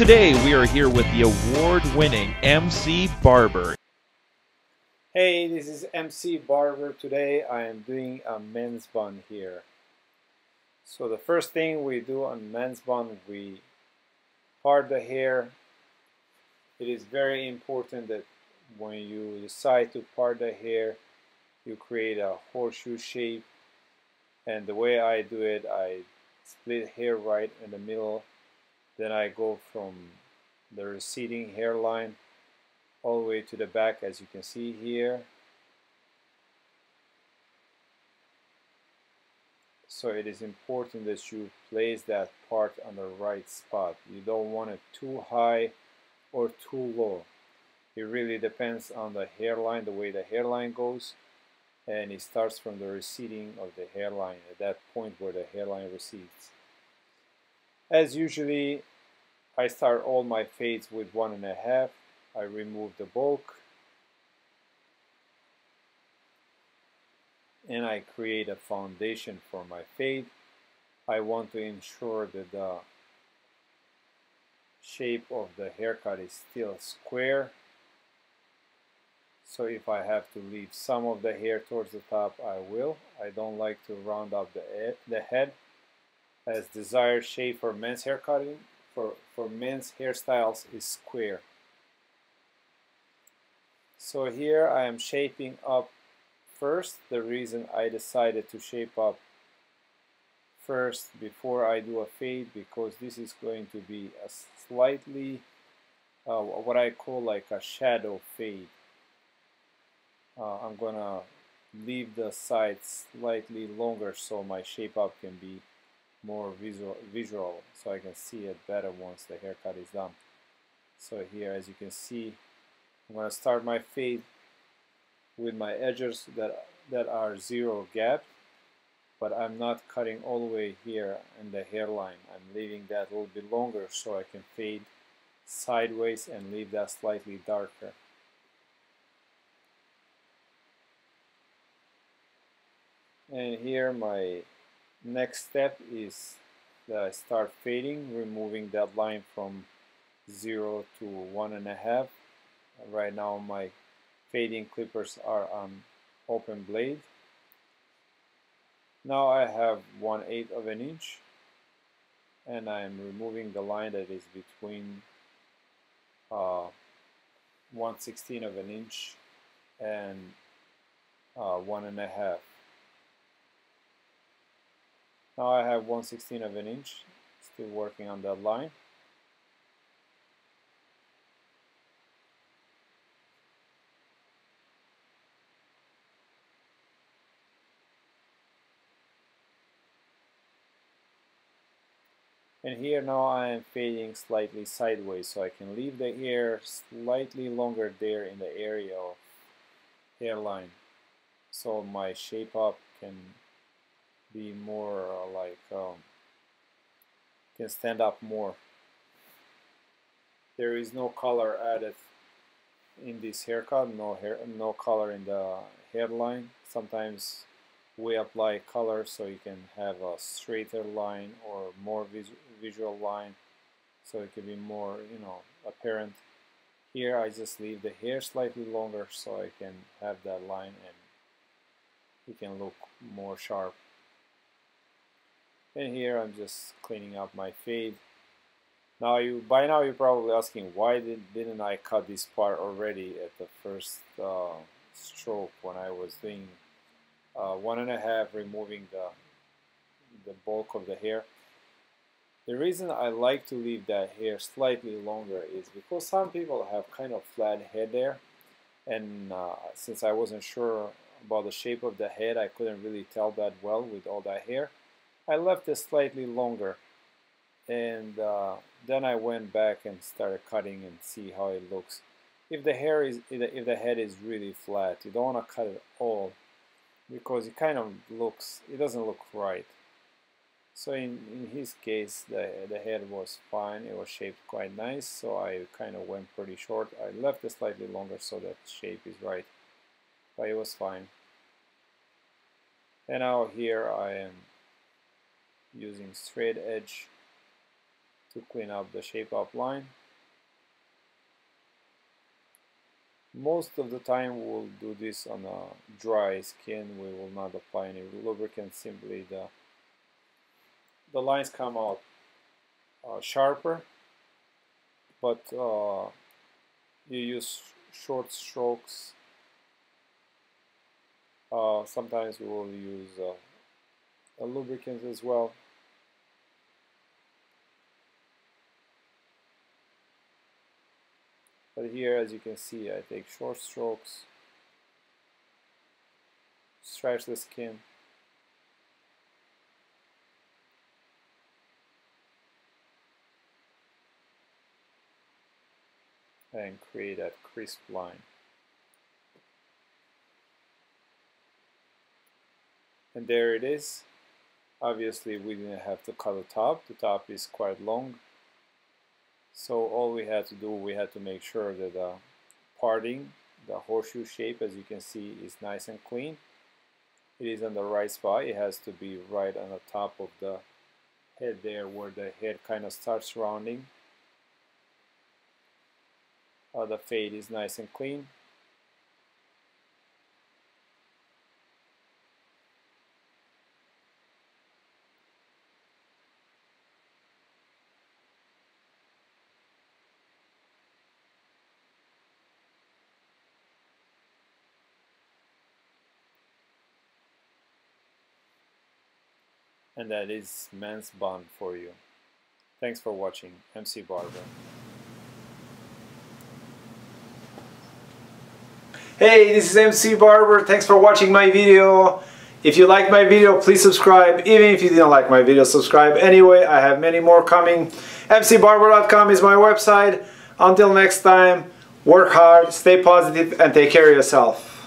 today we are here with the award-winning MC Barber. Hey, this is MC Barber. Today I am doing a men's bun here. So the first thing we do on men's bun, we part the hair. It is very important that when you decide to part the hair, you create a horseshoe shape. And the way I do it, I split hair right in the middle. Then I go from the receding hairline all the way to the back, as you can see here. So it is important that you place that part on the right spot. You don't want it too high or too low. It really depends on the hairline, the way the hairline goes, and it starts from the receding of the hairline at that point where the hairline recedes. As usually, I start all my fades with 1.5. I remove the bulk and I create a foundation for my fade. I want to ensure that the shape of the haircut is still square. So if I have to leave some of the hair towards the top, I will. I don't like to round up the head, as desired shape for men's haircutting, for men's hairstyles, is square. So here I am shaping up first. The reason I decided to shape up first before I do a fade, because this is going to be a slightly what I call like a shadow fade. I'm gonna leave the sides slightly longer so my shape up can be more visual, so I can see it better once the haircut is done. So here, as you can see, I'm going to start my fade with my edges that are zero gap, but I'm not cutting all the way here in the hairline. I'm leaving that a little bit longer so I can fade sideways and leave that slightly darker. And here my next step is that I start fading, removing that line from 0 to 1.5. Right now my fading clippers are on open blade. Now I have 1/8 of an inch and I'm removing the line that is between 1/16 of an inch and 1.5. Now I have 1/16 of an inch, still working on that line. And here now I am fading slightly sideways so I can leave the hair slightly longer there in the area of hairline, so my shape up can be more can stand up more. There is no color added in this haircut, no color in the hairline. Sometimes we apply color so you can have a straighter line or more visual line, so it can be more, apparent. Here I just leave the hair slightly longer so I can have that line and it can look more sharp. And here I'm just cleaning up my fade. Now by now you're probably asking, why didn't I cut this part already at the first stroke when I was doing 1.5, removing the bulk of the hair? The reason I like to leave that hair slightly longer is because some people have kind of flat head there, and since I wasn't sure about the shape of the head, I couldn't really tell that well with all that hair. I left it slightly longer, and then I went back and started cutting and see how it looks. If the head is really flat, you don't want to cut it all, because it kind of it doesn't look right. So in his case, the head was fine. It was shaped quite nice, so I kind of went pretty short. I left it slightly longer so that shape is right, but it was fine. And now here I am using straight edge to clean up the shape up line. Most of the time we'll do this on a dry skin. We will not apply any lubricant. Simply the lines come out sharper, but you use short strokes. Sometimes we will use a lubricant as well. But here, as you can see, I take short strokes, stretch the skin, and create that crisp line. And there it is. Obviously we didn't have to cut the top. The top is quite long. So all we had to do, we had to make sure that the parting, the horseshoe shape, as you can see, is nice and clean. It is on the right spot. It has to be right on the top of the head there, where the head kind of starts rounding. The fade is nice and clean. And that is men's bun for you. Thanks for watching. MC Barber. Hey, this is MC Barber. Thanks for watching my video. If you like my video, please subscribe. Even if you didn't like my video, subscribe anyway. I have many more coming. mcbarber.com is my website. Until next time, work hard, stay positive, and take care of yourself.